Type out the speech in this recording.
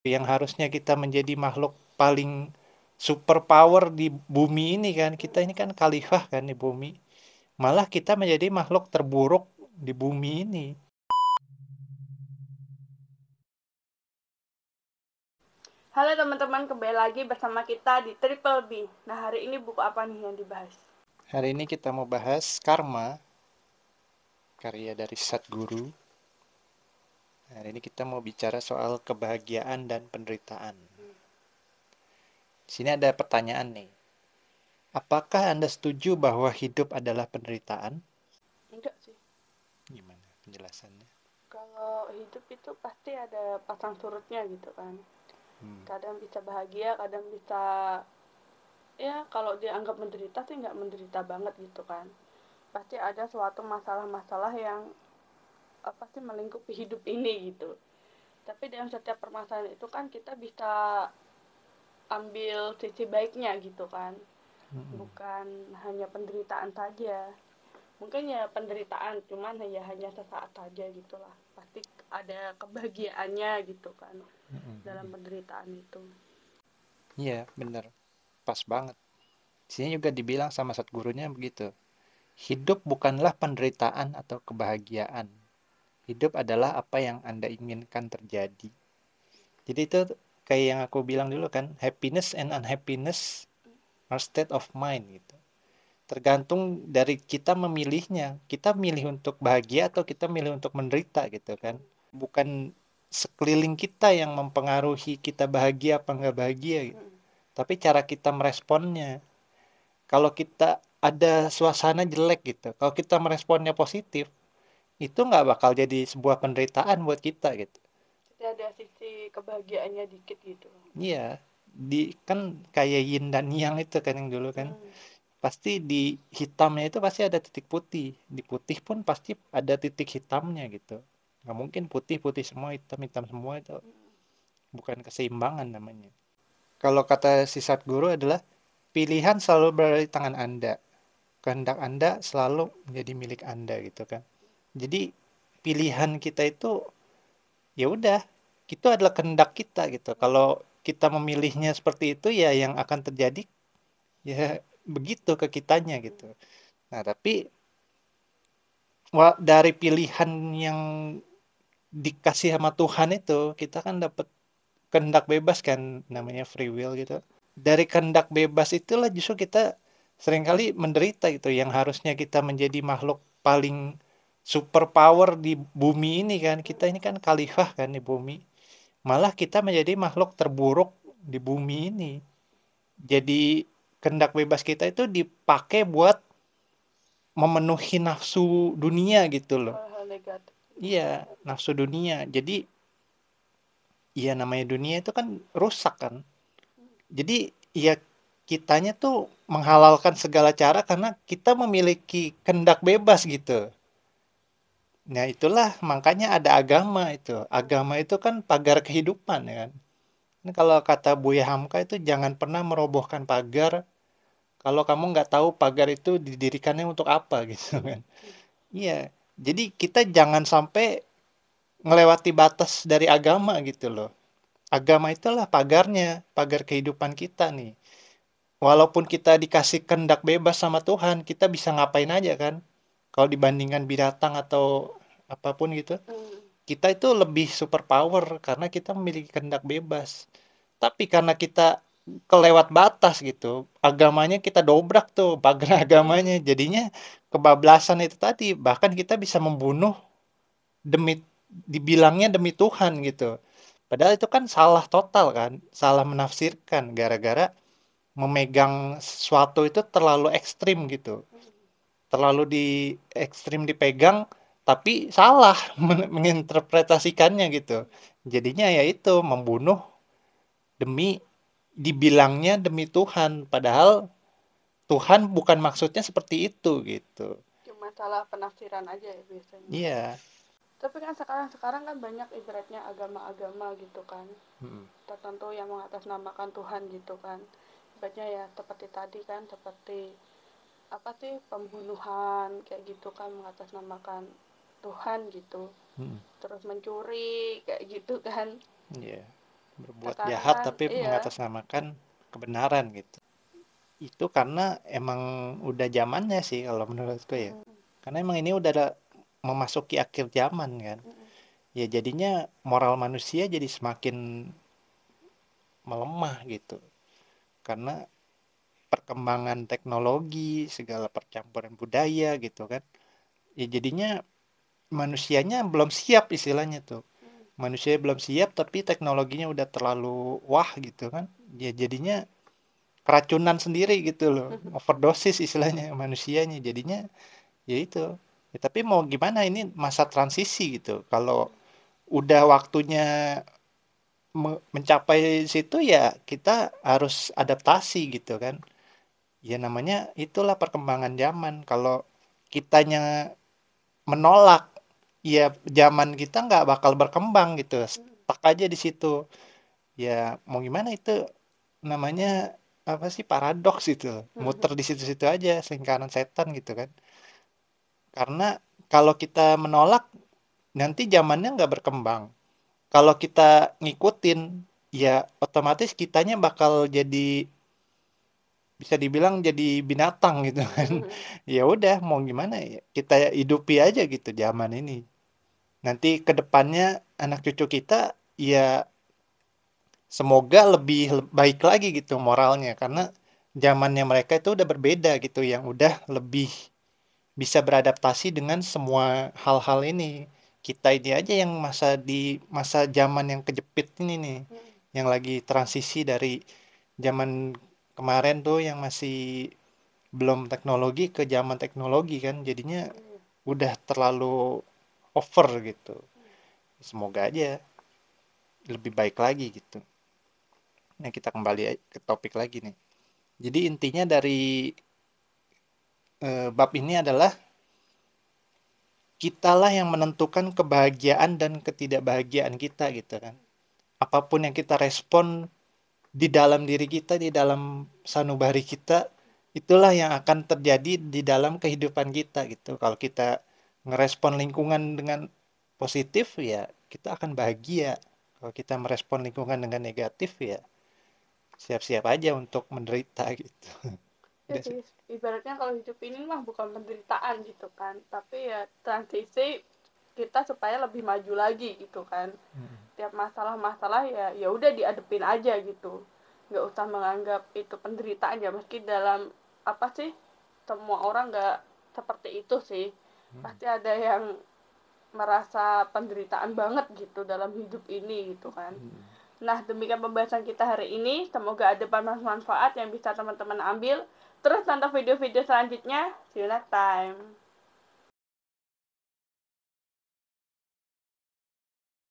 Yang harusnya kita menjadi makhluk paling super power di bumi ini kan, kita ini kan khalifah kan di bumi, malah kita menjadi makhluk terburuk di bumi ini. Halo teman-teman, kembali lagi bersama kita di Triple B. Nah, hari ini buku apa nih yang dibahas? Hari ini kita mau bahas Karma, karya dari Sadhguru. Hari ini kita mau bicara soal kebahagiaan dan penderitaan. Di sini ada pertanyaan nih. Apakah Anda setuju bahwa hidup adalah penderitaan? Enggak sih. Gimana penjelasannya? Kalau hidup itu pasti ada pasang surutnya gitu kan. Hmm. Kadang bisa bahagia, kadang bisa, ya kalau dianggap menderita sih nggak menderita banget gitu kan. Pasti ada suatu masalah-masalah yang apa sih melingkupi hidup ini gitu. Tapi dalam setiap permasalahan itu kan kita bisa ambil sisi baiknya gitu kan. Hmm. Bukan hanya penderitaan saja. Mungkin ya penderitaan, cuman ya hanya sesaat saja gitulah. Pasti ada kebahagiaannya gitu kan dalam Hmm. penderitaan itu. Iya, bener. Pas banget. Di sini juga dibilang sama Sadgurunya begitu. Hidup bukanlah penderitaan atau kebahagiaan. Hidup adalah apa yang Anda inginkan terjadi. Jadi itu kayak yang aku bilang dulu kan, happiness and unhappiness are state of mind gitu. Tergantung dari kita memilihnya. Kita milih untuk bahagia atau kita milih untuk menderita gitu kan. Bukan sekeliling kita yang mempengaruhi kita bahagia apa nggak bahagia gitu. Tapi cara kita meresponnya. Kalau kita ada suasana jelek gitu, kalau kita meresponnya positif, itu nggak bakal jadi sebuah penderitaan buat kita gitu. Jadi ada sisi kebahagiaannya dikit gitu. Iya, kan kayak yin dan yang itu kan yang dulu kan. Hmm. Pasti di hitamnya itu pasti ada titik putih. Di putih pun pasti ada titik hitamnya gitu. Nggak mungkin putih-putih semua, hitam-hitam semua itu. Bukan keseimbangan namanya. Kalau kata si Satguru adalah pilihan selalu berada di tangan Anda. Kehendak Anda selalu menjadi milik Anda gitu kan. Jadi pilihan kita itu ya udah, itu adalah kehendak kita gitu. Kalau kita memilihnya seperti itu ya yang akan terjadi ya begitu ke kitanya gitu. Nah, tapi dari pilihan yang dikasih sama Tuhan itu, kita kan dapat kehendak bebas kan, namanya free will gitu. Dari kehendak bebas itulah justru kita seringkali menderita gitu, yang harusnya kita menjadi makhluk paling super power di bumi ini kan. Kita ini kan khalifah kan di bumi. Malah kita menjadi makhluk terburuk di bumi ini. Jadi kehendak bebas kita itu dipakai buat memenuhi nafsu dunia gitu loh. Hal-hal negatif. Iya, nafsu dunia. Jadi, iya namanya dunia itu kan rusak kan. Jadi, ya kitanya tuh menghalalkan segala cara karena kita memiliki kehendak bebas gitu. Nah, itulah makanya ada agama itu. Agama itu kan pagar kehidupan ya kan. Ini kalau kata Buya Hamka itu jangan pernah merobohkan pagar kalau kamu nggak tahu pagar itu didirikannya untuk apa gitu kan. Iya, jadi kita jangan sampai ngelewati batas dari agama gitu loh. Agama itulah pagarnya, pagar kehidupan kita nih. Walaupun kita dikasih kehendak bebas sama Tuhan, kita bisa ngapain aja kan. Kalau dibandingkan binatang atau apapun gitu, kita itu lebih super power karena kita memiliki kehendak bebas. Tapi karena kita kelewat batas gitu, agamanya kita dobrak tuh pagar agamanya. Jadinya kebablasan itu tadi, bahkan kita bisa membunuh demi dibilangnya demi Tuhan gitu. Padahal itu kan salah total kan, salah menafsirkan gara-gara memegang sesuatu itu terlalu ekstrim gitu. Terlalu di ekstrim dipegang tapi salah menginterpretasikannya gitu. Jadinya ya itu membunuh demi dibilangnya demi Tuhan, padahal Tuhan bukan maksudnya seperti itu gitu. Cuma salah penafsiran aja ya biasanya. Iya. Tapi kan sekarang kan banyak ibaratnya agama-agama gitu kan. Mm-mm. Tertentu yang mengatasnamakan Tuhan gitu kan. Ibaratnya ya seperti tadi kan, seperti apa sih pembunuhan kayak gitu kan mengatasnamakan Tuhan gitu. Mm-mm. Terus mencuri kayak gitu kan. Iya. berbuat Sekarang jahat kan tapi iya. mengatasnamakan kebenaran gitu. Itu karena emang udah zamannya sih kalau menurutku ya. Mm-mm, Karena emang ini udah memasuki akhir zaman kan. mm-mm, Ya jadinya moral manusia jadi semakin melemah gitu. Karena perkembangan teknologi, segala percampuran budaya gitu kan. Ya jadinya manusianya belum siap istilahnya tuh. mm-mm, Manusia belum siap tapi teknologinya udah terlalu wah gitu kan. Ya jadinya keracunan sendiri gitu loh. Overdosis istilahnya manusianya. Jadinya ya itu. Ya, tapi mau gimana ini masa transisi gitu. Kalau udah waktunya mencapai situ ya kita harus adaptasi gitu kan. Ya namanya itulah perkembangan zaman. Kalau kitanya menolak, ya zaman kita nggak bakal berkembang gitu. mm-mm, Stuck aja di situ. Ya mau gimana itu namanya apa sih paradoks itu. mm-mm, Muter di situ-situ aja, lingkaran setan gitu kan. Karena kalau kita menolak, nanti zamannya nggak berkembang. Kalau kita ngikutin, ya otomatis kitanya bakal jadi bisa dibilang jadi binatang gitu kan. mm-mm. Ya udah mau gimana ya kita hidupi aja gitu zaman ini. Nanti ke depannya anak cucu kita ya semoga lebih baik lagi gitu moralnya karena zamannya mereka itu udah berbeda gitu yang udah lebih bisa beradaptasi dengan semua hal-hal ini. Kita ini aja yang masa zaman yang kejepit ini nih, yang lagi transisi dari zaman kemarin tuh yang masih belum teknologi ke zaman teknologi kan, jadinya Iya. udah terlalu over gitu. Semoga aja lebih baik lagi gitu. Nah, kita kembali ke topik lagi nih. Jadi intinya dari bab ini adalah kitalah yang menentukan kebahagiaan dan ketidakbahagiaan kita gitu kan. Apapun yang kita respon di dalam diri kita, di dalam sanubari kita, itulah yang akan terjadi di dalam kehidupan kita gitu. Kalau kita ngerespon lingkungan dengan positif ya kita akan bahagia. Kalau kita merespon lingkungan dengan negatif ya siap-siap aja untuk menderita gitu. Ya Udah sih, sih. ibaratnya kalau hidup ini mah bukan penderitaan gitu kan, tapi ya transisi kita supaya lebih maju lagi gitu kan. Tiap masalah-masalah ya ya udah diadepin aja gitu, nggak usah menganggap itu penderitaan ya, meski dalam apa sih, semua orang nggak seperti itu sih, pasti ada yang merasa penderitaan banget gitu dalam hidup ini gitu kan. Nah, demikian pembahasan kita hari ini. Semoga ada manfaat yang bisa teman-teman ambil. Terus nonton video-video selanjutnya. See you next time.